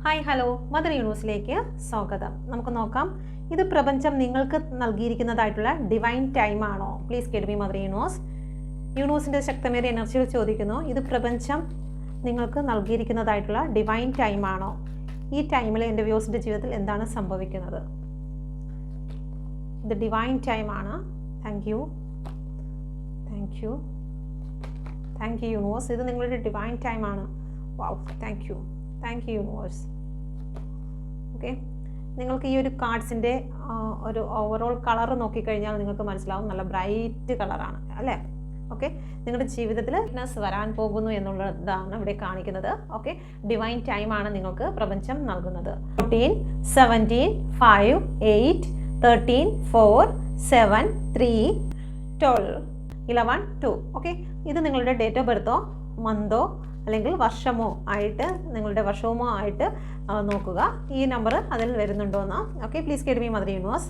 Hi hello mother യൂണിവേഴ്സിലേക്ക് സ്വാഗതം. നമുക്ക് നോക്കാം, ഇത് പ്രപഞ്ചം നിങ്ങൾക്ക് നൽകിയിരിക്കുന്നതായിട്ടുള്ള ഡിവൈൻ ടൈം ആണോ? പ്ലീസ് കേട്ട് മീ മദർ യൂണിവേഴ്സിൻ്റെ ശക്തമേറിയ എനർജികൾ ചോദിക്കുന്നു, ഇത് പ്രപഞ്ചം നിങ്ങൾക്ക് നൽകിയിരിക്കുന്നതായിട്ടുള്ള ഡിവൈൻ ടൈം ആണോ? ഈ ടൈമിൽ എൻ്റെ വ്യൂസിൻ്റെ ജീവിതത്തിൽ എന്താണ് സംഭവിക്കുന്നത്? ഇത് ഡിവൈൻ ടൈം ആണ്. Thank you universe. ഇത് നിങ്ങളുടെ ഡിവൈൻ ടൈം ആണ്. വാവ്, താങ്ക് യു യൂണിവേഴ്സ്. ഓക്കെ, നിങ്ങൾക്ക് ഈ ഒരു കാർഡ്സിൻ്റെ ഒരു ഓവറോൾ കളർ നോക്കിക്കഴിഞ്ഞാൽ നിങ്ങൾക്ക് മനസ്സിലാവും, നല്ല ബ്രൈറ്റ് കളറാണ് അല്ലേ? ഓക്കെ, നിങ്ങളുടെ ജീവിതത്തിൽ ഫിറ്റ്നസ് വരാൻ പോകുന്നു എന്നുള്ളതാണ് ഇവിടെ കാണിക്കുന്നത്. ഓക്കെ, ഡിവൈൻ ടൈം ആണ് നിങ്ങൾക്ക് പ്രപഞ്ചം നൽകുന്നത്. 14, 17, 5, 8, 13, 4, 7, 3, 12, 11, 2. ഓക്കെ, ഇത് നിങ്ങളുടെ ഡേറ്റ് ഓഫ് ബർത്തോ മന്തോ അല്ലെങ്കിൽ വർഷമോ ആയിട്ട്, നിങ്ങളുടെ വർഷവുമോ ആയിട്ട് നോക്കുക. ഈ നമ്പർ അതിൽ വരുന്നുണ്ടോ എന്ന്. ഓക്കെ, പ്ലീസ് കേട്ട് me mother universe.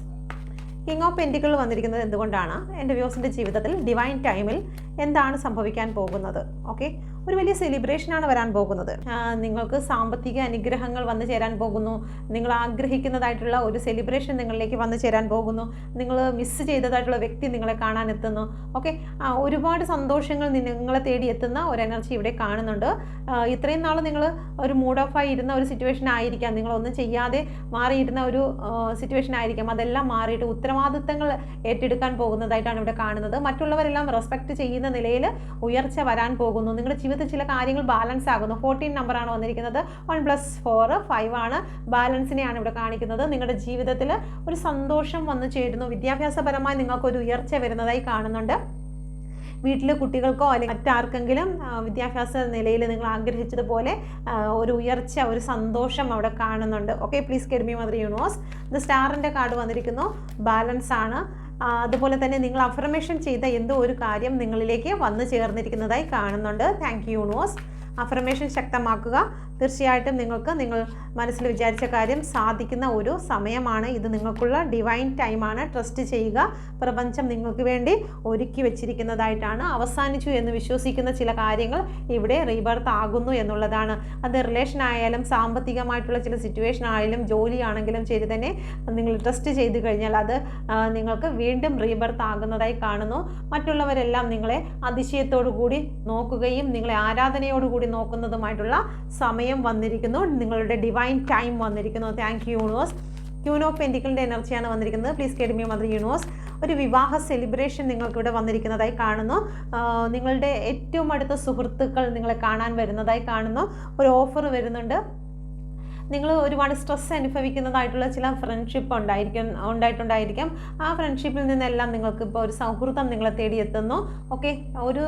King of pentacle വന്നിരിക്കുന്നത് എന്തുകൊണ്ടാണ്? എൻ്റെ വ്യൂസിൻ്റെ ജീവിതത്തിൽ ഡിവൈൻ ടൈമിൽ എന്താണ് സംഭവിക്കാൻ പോകുന്നത്? ഓക്കെ, ഒരു വലിയ സെലിബ്രേഷനാണ് വരാൻ പോകുന്നത്. നിങ്ങൾക്ക് സാമ്പത്തിക അനുഗ്രഹങ്ങൾ വന്നു ചേരാൻ പോകുന്നു. നിങ്ങൾ ആഗ്രഹിക്കുന്നതായിട്ടുള്ള ഒരു സെലിബ്രേഷൻ നിങ്ങളിലേക്ക് വന്നു ചേരാൻ പോകുന്നു. നിങ്ങൾ മിസ് ചെയ്തതായിട്ടുള്ള വ്യക്തി നിങ്ങളെ കാണാൻ എത്തുന്നു. ഓക്കെ, ഒരുപാട് സന്തോഷങ്ങൾ നിങ്ങളെ തേടി എത്തുന്ന ഒരു എനർജി ഇവിടെ കാണുന്നുണ്ട്. ഇത്രയും നാൾ നിങ്ങൾ ഒരു മൂഡ് ഓഫ് ആയി ഇരുന്ന ഒരു സിറ്റുവേഷൻ ആയിരിക്കാം, നിങ്ങളൊന്നും ചെയ്യാതെ മാറിയിരുന്ന ഒരു സിറ്റുവേഷൻ ആയിരിക്കാം. അതെല്ലാം മാറിയിട്ട് ഉത്തരവാദിത്തങ്ങൾ ഏറ്റെടുക്കാൻ പോകുന്നതായിട്ടാണ് ഇവിടെ കാണുന്നത്. മറ്റുള്ളവരെല്ലാം റെസ്പെക്ട് ചെയ്യുന്ന നിലയിൽ ഉയർച്ച വരാൻ പോകുന്നു. നിങ്ങളുടെ ജീവിതത്തിൽ ചില കാര്യങ്ങൾ ബാലൻസ് ആകുന്നു. 14 നമ്പറാണ് വന്നിരിക്കുന്നത്. 1 + 4 5 ആണ്. ബാലൻസിനെയാണ് ഇവിടെ കാണിക്കുന്നത്. നിങ്ങളുടെ ജീവിതത്തിൽ ഒരു സന്തോഷം വന്നു ചേരുന്നു. വിദ്യാഭ്യാസപരമായി നിങ്ങൾക്കൊരു ഉയർച്ച വരുന്നതായി കാണുന്നുണ്ട്. വീട്ടിലെ കുട്ടികൾക്കോ അല്ലെങ്കിൽ മറ്റാർക്കെങ്കിലും വിദ്യാഭ്യാസ നിലയിൽ നിങ്ങൾ ആഗ്രഹിച്ചതുപോലെ ഒരു ഉയർച്ച, ഒരു സന്തോഷം അവിടെ കാണുന്നുണ്ട്. ഓക്കെ, പ്ലീസ് കേട്ട് മീ മദർ യൂണിവേഴ്സ്. ഇത് സ്റ്റാറിൻ്റെ കാർഡ് വന്നിരിക്കുന്നു. ബാലൻസ് ആണ്. അതുപോലെ തന്നെ നിങ്ങൾ അഫർമേഷൻ ചെയ്ത എന്തോ ഒരു കാര്യം നിങ്ങളിലേക്ക് വന്നു ചേർന്നിരിക്കുന്നതായി കാണുന്നുണ്ട്. Thank you universe. അഫർമേഷൻ ശക്തമാക്കുക. തീർച്ചയായിട്ടും നിങ്ങൾക്ക് നിങ്ങൾ മനസ്സിൽ വിചാരിച്ച കാര്യം സാധിക്കുന്ന ഒരു സമയമാണ്. ഇത് നിങ്ങൾക്കുള്ള ഡിവൈൻ ടൈമാണ്. ട്രസ്റ്റ് ചെയ്യുക. പ്രപഞ്ചം നിങ്ങൾക്ക് വേണ്ടി ഒരുക്കി വെച്ചിരിക്കുന്നതായിട്ടാണ്. അവസാനിച്ചു എന്ന് വിശ്വസിക്കുന്ന ചില കാര്യങ്ങൾ ഇവിടെ റീബർത്ത് ആകുന്നു എന്നുള്ളതാണ്. അത് റിലേഷൻ ആയാലും സാമ്പത്തികമായിട്ടുള്ള ചില സിറ്റുവേഷൻ ആയാലും ജോലിയാണെങ്കിലും ശരി തന്നെ, നിങ്ങൾ ട്രസ്റ്റ് ചെയ്ത് കഴിഞ്ഞാൽ അത് നിങ്ങൾക്ക് വീണ്ടും റീബർത്ത് ആകുന്നതായി കാണുന്നു. മറ്റുള്ളവരെല്ലാം നിങ്ങളെ അതിശയത്തോടു കൂടി നോക്കുകയും നിങ്ങളെ ആരാധനയോടുകൂടി നോക്കുന്നതുമായിട്ടുള്ള സമയം വന്നിരിക്കുന്നു. നിങ്ങളുടെ ഡിവൈൻ ടൈം വന്നിരിക്കുന്നു. Thank you universe. Queen of പെൻറ്റിക്കിളിൻ്റെ എനർജിയാണ് വന്നിരിക്കുന്നത്. പ്ലീസ് കേട്ട് മീ മദർ യൂണിവേഴ്സ്. ഒരു വിവാഹ സെലിബ്രേഷൻ നിങ്ങൾക്കിവിടെ വന്നിരിക്കുന്നതായി കാണുന്നു. നിങ്ങളുടെ ഏറ്റവും അടുത്ത സുഹൃത്തുക്കൾ നിങ്ങളെ കാണാൻ വരുന്നതായി കാണുന്നു. ഒരു ഓഫർ വരുന്നുണ്ട്. നിങ്ങൾ ഒരുപാട് സ്ട്രെസ് അനുഭവിക്കുന്നതായിട്ടുള്ള ചില ഫ്രണ്ട്ഷിപ്പ് ഉണ്ടായിട്ടുണ്ടായിരിക്കാം. ആ ഫ്രണ്ട്ഷിപ്പിൽ നിന്നെല്ലാം നിങ്ങൾക്ക് ഇപ്പോൾ ഒരു സൗഹൃദം നിങ്ങളെ തേടിയെത്തുന്നു. ഓക്കെ, ഒരു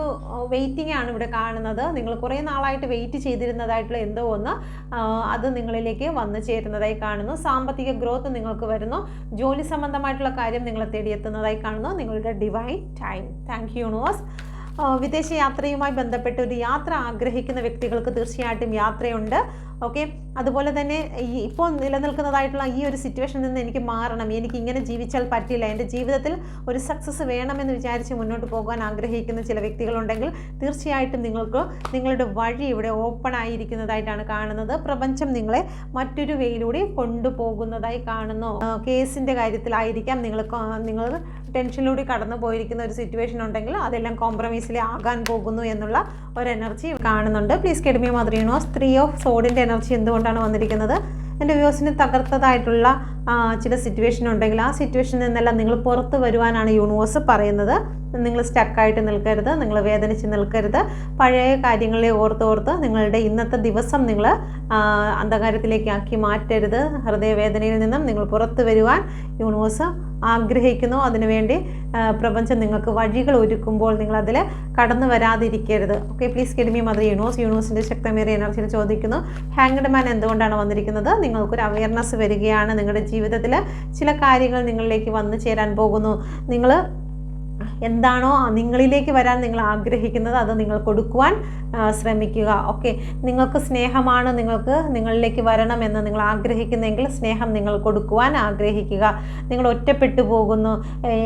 വെയിറ്റിംഗ് ആണ് ഇവിടെ കാണുന്നത്. നിങ്ങൾ കുറേ നാളായിട്ട് വെയിറ്റ് ചെയ്തിരുന്നതായിട്ടുള്ള എന്തോ ഒന്ന് അത് നിങ്ങളിലേക്ക് വന്നു ചേരുന്നതായി കാണുന്നു. സാമ്പത്തിക ഗ്രോത്ത് നിങ്ങൾക്ക് വരുന്നു. ജോലി സംബന്ധമായിട്ടുള്ള കാര്യം നിങ്ങളെ തേടിയെത്തുന്നതായി കാണുന്നു. നിങ്ങളുടെ divine time. Thank you universe. വിദേശ യാത്രയുമായി ബന്ധപ്പെട്ട് ഒരു യാത്ര ആഗ്രഹിക്കുന്ന വ്യക്തികൾക്ക് തീർച്ചയായിട്ടും യാത്രയുണ്ട്. ഓക്കെ, അതുപോലെ തന്നെ ഇപ്പോൾ നിലനിൽക്കുന്നതായിട്ടുള്ള ഈ ഒരു സിറ്റുവേഷനിൽ നിന്ന് എനിക്ക് മാറണം, എനിക്ക് ഇങ്ങനെ ജീവിച്ചാൽ പറ്റില്ല, എൻ്റെ ജീവിതത്തിൽ ഒരു സക്സസ് വേണമെന്ന് വിചാരിച്ച് മുന്നോട്ട് പോകാൻ ആഗ്രഹിക്കുന്ന ചില വ്യക്തികളുണ്ടെങ്കിൽ തീർച്ചയായിട്ടും നിങ്ങൾക്ക് നിങ്ങളുടെ വഴി ഇവിടെ ഓപ്പൺ ആയിരിക്കുന്നതായിട്ടാണ് കാണുന്നത്. പ്രപഞ്ചം നിങ്ങളെ മറ്റൊരു വേയിലൂടെ കൊണ്ടുപോകുന്നതായി കാണുന്നു. കേസിൻ്റെ കാര്യത്തിലായിരിക്കാം നിങ്ങൾ ടെൻഷനിലൂടെ കടന്നു പോയിരിക്കുന്ന ഒരു സിറ്റുവേഷൻ ഉണ്ടെങ്കിൽ അതെല്ലാം കോംപ്രമൈസിൽ ആകാൻ പോകുന്നു എന്നുള്ള ഒരു എനർജി കാണുന്നുണ്ട്. പ്ലീസ് കേട്ട് മീ മദർ യൂണിവേഴ്സ്. 3 ഓഫ് സോഡിൻ്റെ എനർജി എന്തുകൊണ്ടാണ് വന്നിരിക്കുന്നത്? എൻ്റെ വ്യൂസിനെ തകർത്തതായിട്ടുള്ള ചില സിറ്റുവേഷൻ ഉണ്ടെങ്കിൽ ആ സിറ്റുവേഷനിൽ നിന്നെല്ലാം നിങ്ങൾ പുറത്ത് വരുവാനാണ് യൂണിവേഴ്സ് പറയുന്നത്. നിങ്ങൾ സ്റ്റക്കായിട്ട് നിൽക്കരുത്, നിങ്ങൾ വേദനിച്ച് നിൽക്കരുത്. പഴയ കാര്യങ്ങളെ ഓർത്ത് നിങ്ങളുടെ ഇന്നത്തെ ദിവസം നിങ്ങൾ അന്ധകാരത്തിലേക്ക് ആക്കി മാറ്റരുത്. ഹൃദയവേദനയിൽ നിന്നും നിങ്ങൾ പുറത്ത് വരുവാൻ യൂണിവേഴ്സ് ആഗ്രഹിക്കുന്നു. അതിനുവേണ്ടി പ്രപഞ്ചം നിങ്ങൾക്ക് വഴികൾ ഒരുക്കുമ്പോൾ നിങ്ങൾ അതിൽ കടന്നു വരാതിരിക്കരുത്. ഓക്കെ, പ്ലീസ് കേട്ട് മീ മദർ യൂണിവേഴ്സ്. യൂണിവേഴ്സിൻ്റെ ശക്തമേറിയ എനർജിയിൽ ചോദിക്കുന്നു, ഹാങ്ഡ് മാൻ എന്തുകൊണ്ടാണ് വന്നിരിക്കുന്നത്? നിങ്ങൾക്കൊരു അവയർനെസ് വരികയാണ്. നിങ്ങളുടെ ജീവിതത്തിൽ ചില കാര്യങ്ങൾ നിങ്ങളിലേക്ക് വന്നു ചേരാൻ പോകുന്നു. നിങ്ങൾ എന്താണോ നിങ്ങളിലേക്ക് വരാൻ നിങ്ങൾ ആഗ്രഹിക്കുന്നത് അത് നിങ്ങൾ കൊടുക്കുവാൻ ശ്രമിക്കുക. ഓക്കെ, നിങ്ങൾക്ക് സ്നേഹമാണ് നിങ്ങളിലേക്ക് വരണമെന്ന് നിങ്ങൾ ആഗ്രഹിക്കുന്നെങ്കിൽ സ്നേഹം നിങ്ങൾ കൊടുക്കുവാൻ ആഗ്രഹിക്കുക. നിങ്ങൾ ഒറ്റപ്പെട്ടു പോകുന്നു,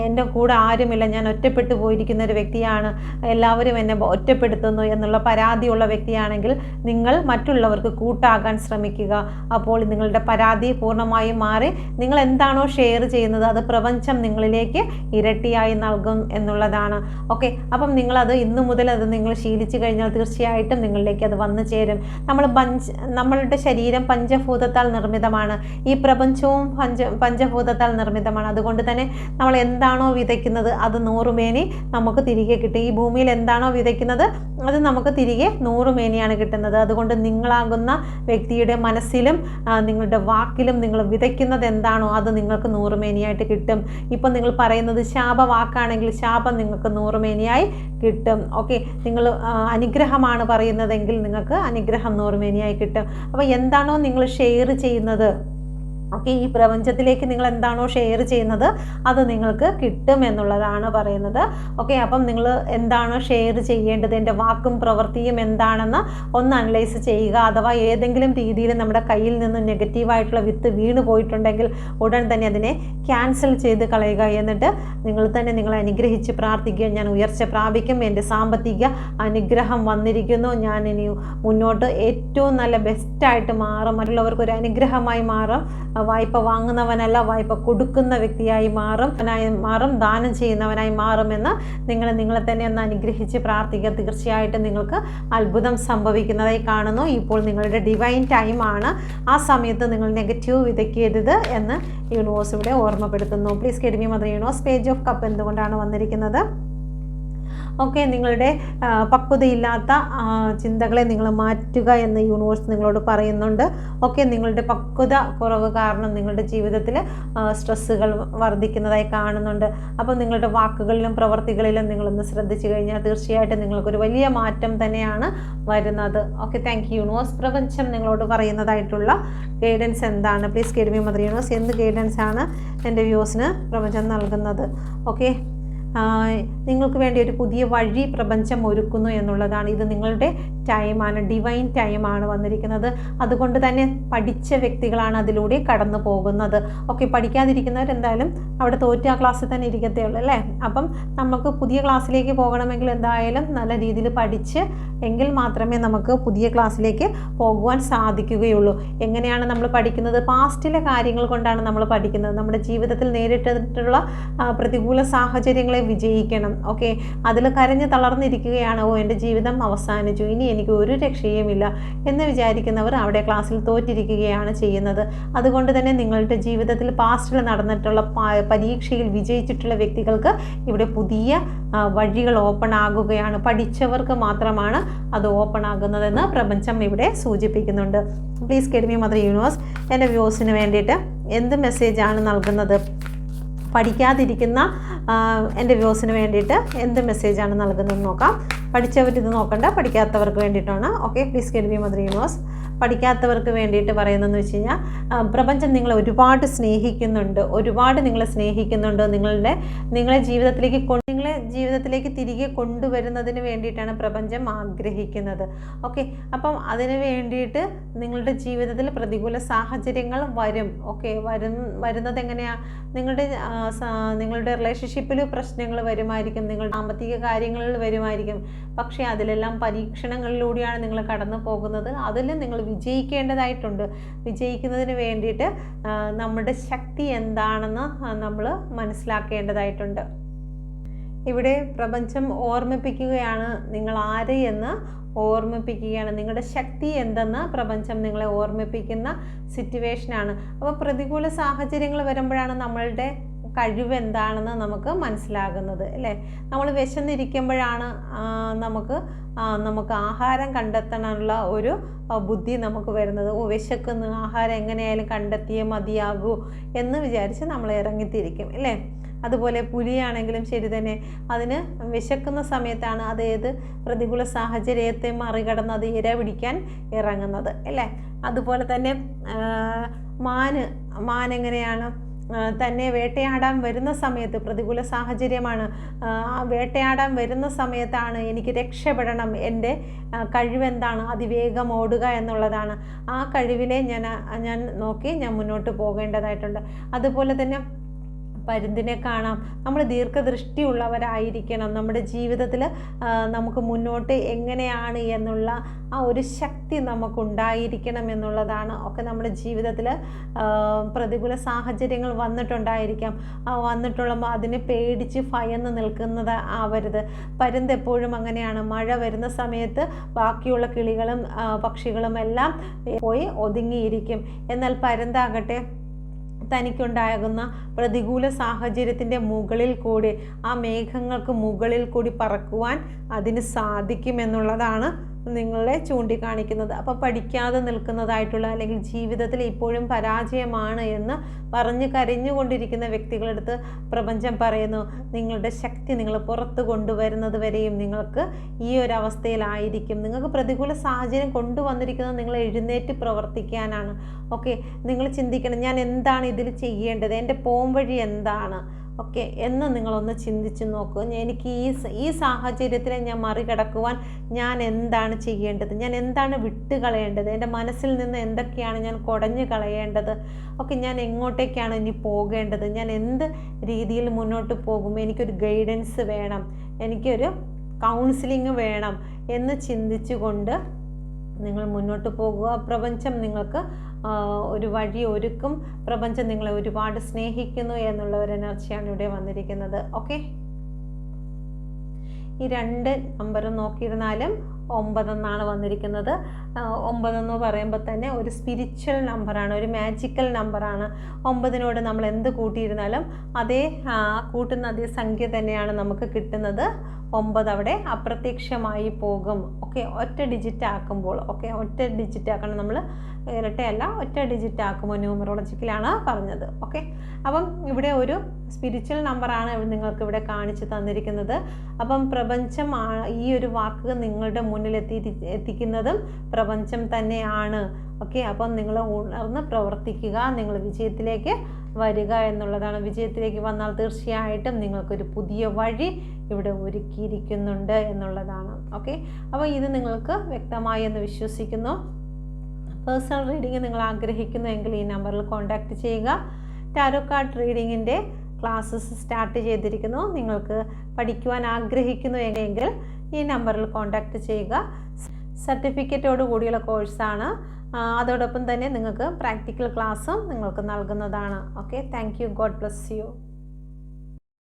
എൻ്റെ കൂടെ ആരുമില്ല, ഞാൻ ഒറ്റപ്പെട്ടു പോയിരിക്കുന്ന ഒരു വ്യക്തിയാണ്, എല്ലാവരും എന്നെ ഒറ്റപ്പെടുത്തുന്നു എന്നുള്ള പരാതിയുള്ള വ്യക്തിയാണെങ്കിൽ നിങ്ങൾ മറ്റുള്ളവർക്ക് കൂട്ടാകാൻ ശ്രമിക്കുക. അപ്പോൾ നിങ്ങളുടെ പരാതി പൂർണ്ണമായും മാറി നിങ്ങൾ എന്താണോ ഷെയർ ചെയ്യുന്നത് അത് പ്രപഞ്ചം നിങ്ങളിലേക്ക് ഇരട്ടിയായി നൽകും എന്നുള്ളതാണ്. ഓക്കെ, അപ്പം നിങ്ങളത് ഇന്നു മുതൽ അത് നിങ്ങൾ ശീലിച്ചു കഴിഞ്ഞാൽ തീർച്ചയായിട്ടും നിങ്ങളിലേക്ക് അത് വന്നു ചേരും. നമ്മളുടെ ശരീരം പഞ്ചഭൂതത്താൽ നിർമ്മിതമാണ്, ഈ പ്രപഞ്ചവും പഞ്ചഭൂതത്താൽ നിർമ്മിതമാണ്. അതുകൊണ്ട് തന്നെ നമ്മൾ എന്താണോ വിതയ്ക്കുന്നത് അത് 100 മേനി നമുക്ക് തിരികെ കിട്ടും. ഈ ഭൂമിയിൽ എന്താണോ വിതയ്ക്കുന്നത് അത് നമുക്ക് തിരികെ 100 മേനിയാണ് കിട്ടുന്നത്. അതുകൊണ്ട് നിങ്ങളാകുന്ന വ്യക്തിയുടെ മനസ്സിലും നിങ്ങളുടെ വാക്കിലും നിങ്ങൾ വിതയ്ക്കുന്നത് എന്താണോ അത് നിങ്ങൾക്ക് 100 മേനിയായിട്ട് കിട്ടും. ഇപ്പം നിങ്ങൾ പറയുന്നത് ശാപവാക്കാണെങ്കിൽ ശാപം നിങ്ങൾക്ക് 100 മേനിയായി കിട്ടും. ഓക്കെ, നിങ്ങൾ അനുഗ്രഹമാണ് പറയുന്നതെങ്കിൽ നിങ്ങൾക്ക് അനുഗ്രഹം 100 മേനിയായി കിട്ടും. അപ്പോൾ എന്താണോ നിങ്ങൾ ഷെയർ ചെയ്യുന്നത്, ഓക്കെ, ഈ പ്രപഞ്ചത്തിലേക്ക് നിങ്ങൾ എന്താണോ ഷെയർ ചെയ്യുന്നത് അത് നിങ്ങൾക്ക് കിട്ടും എന്നുള്ളതാണ് പറയുന്നത്. ഓക്കെ, അപ്പം നിങ്ങൾ എന്താണോ ഷെയർ ചെയ്യേണ്ടത്, എൻ്റെ വാക്കും പ്രവൃത്തിയും എന്താണെന്ന് ഒന്ന് അനലൈസ് ചെയ്യുക. അഥവാ ഏതെങ്കിലും രീതിയിൽ നമ്മുടെ കയ്യിൽ നിന്ന് നെഗറ്റീവായിട്ടുള്ള വിത്ത് വീണ് പോയിട്ടുണ്ടെങ്കിൽ ഉടൻ തന്നെ അതിനെ ക്യാൻസൽ ചെയ്ത് കളയുക. എന്നിട്ട് നിങ്ങൾ തന്നെ നിങ്ങളെ അനുഗ്രഹിച്ച് പ്രാർത്ഥിക്കുക. ഞാൻ ഉയർച്ച പ്രാപിക്കും, എൻ്റെ സാമ്പത്തിക അനുഗ്രഹം വന്നിരിക്കുന്നു, ഞാൻ ഇനി മുന്നോട്ട് ഏറ്റവും നല്ല ബെസ്റ്റായിട്ട് മാറും, മറ്റുള്ളവർക്ക് ഒരു അനുഗ്രഹമായി മാറും, വായ്പ വാങ്ങുന്നവനല്ല വായ്പ കൊടുക്കുന്ന വ്യക്തിയായി മാറും, ദാനം ചെയ്യുന്നവനായി മാറുമെന്ന് നിങ്ങളെ തന്നെ ഒന്ന് അനുഗ്രഹിച്ച് പ്രാർത്ഥിക്കുക. തീർച്ചയായിട്ടും നിങ്ങൾക്ക് അത്ഭുതം സംഭവിക്കുന്നതായി കാണുന്നു. ഇപ്പോൾ നിങ്ങളുടെ ഡിവൈൻ ടൈമാണ്. ആ സമയത്ത് നിങ്ങൾ നെഗറ്റീവ് വിതയ്ക്കരുത് എന്ന് യൂണിവേഴ്സ് ഇവിടെ ഓർമ്മപ്പെടുത്തുന്നു. Please give me mother universe. Page of cup എന്തുകൊണ്ടാണ് വന്നിരിക്കുന്നത്? ഓക്കെ, നിങ്ങളുടെ പക്വതയില്ലാത്ത ചിന്തകളെ നിങ്ങൾ മാറ്റുക എന്ന് യൂണിവേഴ്സ് നിങ്ങളോട് പറയുന്നുണ്ട്. ഓക്കെ, നിങ്ങളുടെ പക്വത കുറവ് കാരണം നിങ്ങളുടെ ജീവിതത്തിൽ സ്ട്രെസ്സുകൾ വർദ്ധിക്കുന്നതായി കാണുന്നുണ്ട്. അപ്പോൾ നിങ്ങളുടെ വാക്കുകളിലും പ്രവൃത്തികളിലും നിങ്ങളൊന്ന് ശ്രദ്ധിച്ചു കഴിഞ്ഞാൽ തീർച്ചയായിട്ടും നിങ്ങൾക്കൊരു വലിയ മാറ്റം തന്നെയാണ് വരുന്നത്. Okay, thank you universe. പ്രപഞ്ചം നിങ്ങളോട് പറയുന്നതായിട്ടുള്ള ഗൈഡൻസ് എന്താണ്? Please give me mother universe. എന്ത് ഗൈഡൻസ് ആണ് എൻ്റെ വ്യൂസിന് പ്രപഞ്ചം നൽകുന്നത്? ഓക്കെ, നിങ്ങൾക്ക് വേണ്ടി ഒരു പുതിയ വഴി പ്രപഞ്ചം ഒരുക്കുന്നു എന്നുള്ളതാണ്. ഇത് നിങ്ങളുടെ ടൈമാണ്, ഡിവൈൻ ടൈമാണ് വന്നിരിക്കുന്നത്. അതുകൊണ്ട് തന്നെ പഠിച്ച വ്യക്തികളാണ് അതിലൂടെ കടന്നു പോകുന്നത്. ഓക്കെ, പഠിക്കാതിരിക്കുന്നവരെന്തായാലും അവിടെ തോറ്റ ക്ലാസ്സിൽ തന്നെ ഇരിക്കത്തേ ഉള്ളൂ അല്ലേ? അപ്പം നമുക്ക് പുതിയ ക്ലാസ്സിലേക്ക് പോകണമെങ്കിൽ എന്തായാലും നല്ല രീതിയിൽ പഠിച്ച് എങ്കിൽ മാത്രമേ നമുക്ക് പുതിയ ക്ലാസ്സിലേക്ക് പോകുവാൻ സാധിക്കുകയുള്ളൂ. എങ്ങനെയാണ് നമ്മൾ പഠിക്കുന്നത്? പാസ്റ്റിലെ കാര്യങ്ങൾ കൊണ്ടാണ് നമ്മൾ പഠിക്കുന്നത്. നമ്മുടെ ജീവിതത്തിൽ നേരിട്ടിട്ടുള്ള പ്രതികൂല സാഹചര്യങ്ങളെ വിജയിക്കണം. ഓക്കെ, അതിൽ കരഞ്ഞ് തളർന്നിരിക്കുകയാണ്, എൻ്റെ ജീവിതം അവസാനിച്ചു, ഇനി എനിക്ക് ഒരു രക്ഷയുമില്ല എന്ന് വിചാരിക്കുന്നവർ അവിടെ ക്ലാസ്സിൽ തോറ്റിരിക്കുകയാണ് ചെയ്യുന്നത്. അതുകൊണ്ട് തന്നെ നിങ്ങളുടെ ജീവിതത്തിൽ പാസ്റ്റിൽ നടന്നിട്ടുള്ള പരീക്ഷയിൽ വിജയിച്ചിട്ടുള്ള വ്യക്തികൾക്ക് ഇവിടെ പുതിയ വഴികൾ ഓപ്പൺ ആകുകയാണ്. പഠിച്ചവർക്ക് മാത്രമാണ് അത് ഓപ്പൺ ആകുന്നതെന്ന് പ്രപഞ്ചം ഇവിടെ സൂചിപ്പിക്കുന്നുണ്ട്. Please give me mother universe. എൻ്റെ വ്യൂസിന് വേണ്ടിയിട്ട് എന്ത് മെസ്സേജാണ് നൽകുന്നത്? പഠിക്കാതിരിക്കുന്ന എൻ്റെ വ്യൂസിന് വേണ്ടിയിട്ട് എന്ത് മെസ്സേജാണ് നൽകുന്നതെന്ന് നോക്കാം. പഠിച്ചവരിത് നോക്കണ്ട, പഠിക്കാത്തവർക്ക് വേണ്ടിയിട്ടാണ്. Okay, please give me mother universe. പഠിക്കാത്തവർക്ക് വേണ്ടിയിട്ട് പറയുന്നതെന്ന് വെച്ച് കഴിഞ്ഞാൽ പ്രപഞ്ചം നിങ്ങളെ ഒരുപാട് സ്നേഹിക്കുന്നുണ്ട്, ഒരുപാട് നിങ്ങളെ സ്നേഹിക്കുന്നുണ്ട്. നിങ്ങളെ ജീവിതത്തിലേക്ക് തിരികെ കൊണ്ടുവരുന്നതിന് വേണ്ടിയിട്ടാണ് പ്രപഞ്ചം ആഗ്രഹിക്കുന്നത്. ഓക്കെ, അപ്പം അതിന് വേണ്ടിയിട്ട് നിങ്ങളുടെ ജീവിതത്തിൽ പ്രതികൂല സാഹചര്യങ്ങൾ വരും. ഓക്കെ, വരുന്നത് എങ്ങനെയാണ്? നിങ്ങളുടെ റിലേഷൻഷിപ്പിൽ പ്രശ്നങ്ങൾ വരുമായിരിക്കും, നിങ്ങളുടെ സാമ്പത്തിക കാര്യങ്ങളിൽ വരുമായിരിക്കും. പക്ഷേ അതിലെല്ലാം പരീക്ഷണങ്ങളിലൂടെയാണ് നിങ്ങൾ കടന്നു പോകുന്നത്. അതിൽ നിങ്ങൾ വിജയിക്കേണ്ടതായിട്ടുണ്ട്. വിജയിക്കുന്നതിന് വേണ്ടിയിട്ട് നമ്മുടെ ശക്തി എന്താണെന്ന് നമ്മൾ മനസ്സിലാക്കേണ്ടതായിട്ടുണ്ട്. ഇവിടെ പ്രപഞ്ചം ഓർമ്മിപ്പിക്കുകയാണ്, നിങ്ങൾ ആര് എന്ന് ഓർമ്മിപ്പിക്കുകയാണ്. നിങ്ങളുടെ ശക്തി എന്തെന്ന് പ്രപഞ്ചം നിങ്ങളെ ഓർമ്മിപ്പിക്കുന്ന സിറ്റുവേഷനാണ്. അപ്പോൾ പ്രതികൂല സാഹചര്യങ്ങൾ വരുമ്പോഴാണ് നമ്മളുടെ കഴിവ് എന്താണെന്ന് നമുക്ക് മനസ്സിലാകുന്നത് അല്ലേ? നമ്മൾ വിശന്നിരിക്കുമ്പോഴാണ് നമുക്ക് ആഹാരം കണ്ടെത്താനുള്ള ഒരു ബുദ്ധി നമുക്ക് വരുന്നത്. വിശക്കുന്നു, ആഹാരം എങ്ങനെയായാലും കണ്ടെത്തിയേ മതിയാകൂ എന്ന് വിചാരിച്ച് നമ്മൾ ഇറങ്ങിത്തിരിക്കും അല്ലേ? അതുപോലെ പുലിയാണെങ്കിലും ശരി തന്നെ, അതിന് വിശക്കുന്ന സമയത്താണ് അത് ഏത് പ്രതികൂല സാഹചര്യത്തെ മറികടന്ന് അത് ഇര പിടിക്കാൻ ഇറങ്ങുന്നത് അല്ലേ? അതുപോലെ തന്നെ മാൻ എങ്ങനെയാണ്? തന്നെ വേട്ടയാടാൻ വരുന്ന സമയത്ത്, പ്രതികൂല സാഹചര്യമാണ്, ആ വേട്ടയാടാൻ വരുന്ന സമയത്താണ് എനിക്ക് രക്ഷപ്പെടണം, എൻ്റെ കഴിവെന്താണ്, അതിവേഗം ഓടുക എന്നുള്ളതാണ്. ആ കഴിവിനെ ഞാൻ നോക്കി ഞാൻ മുന്നോട്ട് പോകേണ്ടതായിട്ടുണ്ട്. അതുപോലെ തന്നെ പരുന്തിനെ കാണാം. നമ്മൾ ദീർഘദൃഷ്ടിയുള്ളവരായിരിക്കണം. നമ്മുടെ ജീവിതത്തിൽ നമുക്ക് മുന്നോട്ട് എങ്ങനെയാണ് എന്നുള്ള ആ ഒരു ശക്തി നമുക്കുണ്ടായിരിക്കണം എന്നുള്ളതാണ്. ഒക്കെ നമ്മുടെ ജീവിതത്തിൽ പ്രതികൂല സാഹചര്യങ്ങൾ വന്നിട്ടുണ്ടായിരിക്കാം. വന്നിട്ടുള്ളപ്പോൾ അതിനെ പേടിച്ച് ഭയന്ന് നിൽക്കുന്നത് ആവരുത്. പരുന്ത് എപ്പോഴും അങ്ങനെയാണ്. മഴ വരുന്ന സമയത്ത് ബാക്കിയുള്ള കിളികളും പക്ഷികളും എല്ലാം പോയി ഒതുങ്ങിയിരിക്കും. എന്നാൽ പരുന്താകട്ടെ തനിക്കുണ്ടാകുന്ന പ്രതികൂല സാഹചര്യത്തിൻ്റെ മുകളിൽ കൂടി, ആ മേഘങ്ങൾക്ക് മുകളിൽ കൂടി പറക്കുവാൻ അതിന് സാധിക്കുമെന്നുള്ളതാണ് നിങ്ങളെ ചൂണ്ടിക്കാണിക്കുന്നത്. അപ്പോൾ പഠിക്കാതെ നിൽക്കുന്നതായിട്ടുള്ള, അല്ലെങ്കിൽ ജീവിതത്തിൽ ഇപ്പോഴും പരാജയമാണ് എന്ന് പറഞ്ഞ് കരഞ്ഞുകൊണ്ടിരിക്കുന്ന വ്യക്തികളെടുത്ത് പ്രപഞ്ചം പറയുന്നു, നിങ്ങളുടെ ശക്തി നിങ്ങൾ പുറത്ത് കൊണ്ടുവരുന്നത് വരെയും നിങ്ങൾക്ക് ഈ ഒരു അവസ്ഥയിലായിരിക്കും. നിങ്ങൾക്ക് പ്രതികൂല സാഹചര്യം കൊണ്ടുവന്നിരിക്കുന്നത് നിങ്ങൾ എഴുന്നേറ്റ് പ്രവർത്തിക്കാനാണ്. ഓക്കെ, നിങ്ങൾ ചിന്തിക്കണം, ഞാൻ എന്താണ് ഇതിൽ ചെയ്യേണ്ടത്, എൻ്റെ പോംവഴി എന്താണ് ഓക്കെ എന്ന് നിങ്ങളൊന്ന് ചിന്തിച്ച് നോക്കൂ. എനിക്ക് ഈ സാഹചര്യത്തിനെ ഞാൻ മറികടക്കുവാൻ ഞാൻ എന്താണ് ചെയ്യേണ്ടത്, ഞാൻ എന്താണ് വിട്ടുകളയേണ്ടത്, എൻ്റെ മനസ്സിൽ നിന്ന് എന്തൊക്കെയാണ് ഞാൻ കുടഞ്ഞു കളയേണ്ടത്, ഓക്കെ ഞാൻ എങ്ങോട്ടേക്കാണ് ഇനി പോകേണ്ടത്, ഞാൻ എന്ത് രീതിയിൽ മുന്നോട്ട് പോകും, എനിക്കൊരു ഗൈഡൻസ് വേണം, എനിക്കൊരു കൗൺസിലിംഗ് വേണം എന്ന് ചിന്തിച്ചുകൊണ്ട് നിങ്ങൾ മുന്നോട്ട് പോകുക. പ്രപഞ്ചം നിങ്ങൾക്ക് ഒരു വഴി ഒരുക്കും. പ്രപഞ്ചം നിങ്ങളെ ഒരുപാട് സ്നേഹിക്കുന്നു എന്നുള്ള ഒരു എനർജിയാണ് ഇവിടെ വന്നിരിക്കുന്നത്. ഓക്കെ, ഈ 2 നമ്പർ നോക്കിയിരുന്നാലും 9 എന്നാണ് വന്നിരിക്കുന്നത്. 9 എന്ന് പറയുമ്പോൾ തന്നെ ഒരു സ്പിരിച്വൽ നമ്പറാണ്, ഒരു മാജിക്കൽ നമ്പറാണ്. 9നോട് നമ്മൾ എന്ത് കൂട്ടിയിരുന്നാലും കൂട്ടുന്ന അതേ സംഖ്യ തന്നെയാണ് നമുക്ക് കിട്ടുന്നത്. 9 അവിടെ അപ്രത്യക്ഷമായി പോകും. ഓക്കെ, ഒറ്റ ഡിജിറ്റ് ആക്കുമ്പോൾ, ഓക്കെ ഒറ്റ ഡിജിറ്റ് ആക്കണം നമ്മൾ, ഇരട്ടയല്ല, ഒറ്റ ഡിജിറ്റ് ആക്കുമ്പോൾ ന്യൂമറോളജിക്കലാണ് പറഞ്ഞത്. ഓക്കെ, അപ്പം ഇവിടെ ഒരു സ്പിരിച്വൽ നമ്പറാണ് നിങ്ങൾക്ക് ഇവിടെ കാണിച്ചു തന്നിരിക്കുന്നത്. അപ്പം പ്രപഞ്ചം ഈ ഒരു വാക്ക് നിങ്ങളുടെ മുന്നിൽ എത്തിക്കുന്നതും പ്രപഞ്ചം തന്നെയാണ്. ഓക്കെ, അപ്പം നിങ്ങൾ ഉണർന്ന് പ്രവർത്തിക്കുക, നിങ്ങൾ വിജയത്തിലേക്ക് വരിക എന്നുള്ളതാണ്. വിജയത്തിലേക്ക് വന്നാൽ തീർച്ചയായിട്ടും നിങ്ങൾക്കൊരു പുതിയ വഴി ഇവിടെ ഒരുക്കിയിരിക്കുന്നുണ്ട് എന്നുള്ളതാണ്. ഓക്കെ, അപ്പോൾ ഇത് നിങ്ങൾക്ക് വ്യക്തമായി എന്ന് വിശ്വസിക്കുന്നു. പേഴ്സണൽ റീഡിംഗ് നിങ്ങൾ ആഗ്രഹിക്കുന്നുവെങ്കിൽ ഈ നമ്പറിൽ കോൺടാക്റ്റ് ചെയ്യുക. ടാരോ കാർഡ് റീഡിങ്ങിൻ്റെ ക്ലാസ്സസ് സ്റ്റാർട്ട് ചെയ്തിരിക്കുന്നു. നിങ്ങൾക്ക് പഠിക്കുവാൻ ആഗ്രഹിക്കുന്നു എങ്കിൽ ഈ നമ്പറിൽ കോൺടാക്റ്റ് ചെയ്യുക. സർട്ടിഫിക്കറ്റോട് കൂടിയുള്ള കോഴ്സാണ്. അതോടൊപ്പം തന്നെ നിങ്ങൾക്ക് പ്രാക്ടിക്കൽ ക്ലാസ്സും നിങ്ങൾക്ക് നൽകുന്നതാണ്. Okay, thank you, God bless you.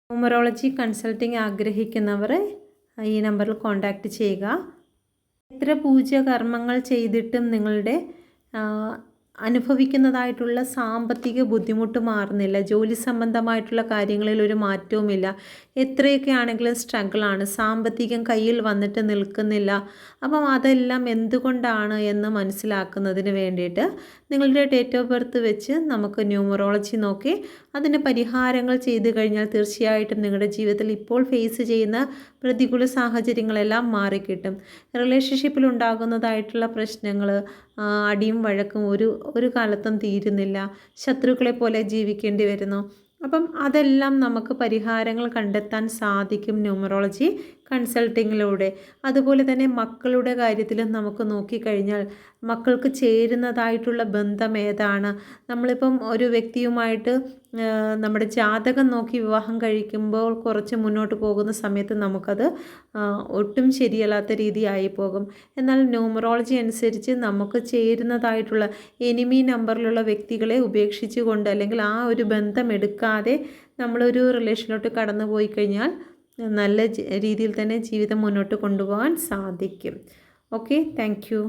Numerology consulting ആഗ്രഹിക്കുന്നവർ ഈ നമ്പറിൽ കോൺടാക്റ്റ് ചെയ്യുക. എത്ര പൂജ കർമ്മങ്ങൾ ചെയ്തിട്ടും നിങ്ങളുടെ അനുഭവിക്കുന്നതായിട്ടുള്ള സാമ്പത്തിക ബുദ്ധിമുട്ട് മാറുന്നില്ല, ജോലി സംബന്ധമായിട്ടുള്ള കാര്യങ്ങളിൽ ഒരു മാറ്റവുമില്ല, എത്രയൊക്കെ ആണെങ്കിലും സ്ട്രഗിളാണ്, സാമ്പത്തികം കയ്യിൽ വന്നിട്ട് നിൽക്കുന്നില്ല. അപ്പം അതെല്ലാം എന്തുകൊണ്ടാണ് എന്ന് മനസ്സിലാക്കുന്നതിന് വേണ്ടിയിട്ട് നിങ്ങളുടെ ഡേറ്റ് ഓഫ് ബർത്ത് വെച്ച് നമുക്ക് ന്യൂമറോളജി നോക്കി അതിന് പരിഹാരങ്ങൾ ചെയ്തു കഴിഞ്ഞാൽ തീർച്ചയായിട്ടും നിങ്ങളുടെ ജീവിതത്തിൽ ഇപ്പോൾ ഫേസ് ചെയ്യുന്ന പ്രതികൂല സാഹചര്യങ്ങളെല്ലാം മാറിക്കിട്ടും. റിലേഷൻഷിപ്പിൽ ഉണ്ടാകുന്നതായിട്ടുള്ള പ്രശ്നങ്ങൾ, അടിയും വഴക്കും ഒരു കാലത്തും തീരുന്നില്ല, ശത്രുക്കളെ പോലെ ജീവിക്കേണ്ടി വരുന്നു. അപ്പം അതെല്ലാം നമുക്ക് പരിഹാരങ്ങൾ കണ്ടെത്താൻ സാധിക്കും ന്യൂമറോളജി കൺസൾട്ടിങ്ങിലൂടെ. അതുപോലെ തന്നെ മക്കളുടെ കാര്യത്തിലും നമുക്ക് നോക്കിക്കഴിഞ്ഞാൽ മക്കൾക്ക് ചേരുന്നതായിട്ടുള്ള ബന്ധം ഏതാണ്, നമ്മളിപ്പം ഒരു വ്യക്തിയുമായിട്ട് നമ്മുടെ ജാതകം നോക്കി വിവാഹം കഴിക്കുമ്പോൾ കുറച്ച് മുന്നോട്ട് പോകുന്ന സമയത്ത് നമുക്കത് ഒട്ടും ശരിയല്ലാത്ത രീതിയായി പോകും. എന്നാൽ ന്യൂമറോളജി അനുസരിച്ച് നമുക്ക് ചേരുന്നതായിട്ടുള്ള എനിമി നമ്പറിലുള്ള വ്യക്തികളെ ഉപേക്ഷിച്ചുകൊണ്ട്, അല്ലെങ്കിൽ ആ ഒരു ബന്ധം എടുക്കാതെ നമ്മളൊരു റിലേഷനിലോട്ട് കടന്നു പോയി കഴിഞ്ഞാൽ നല്ല രീതിയിൽ തന്നെ ജീവിതം മുന്നോട്ട് കൊണ്ടുപോകാൻ സാധിക്കും. Okay, thank you.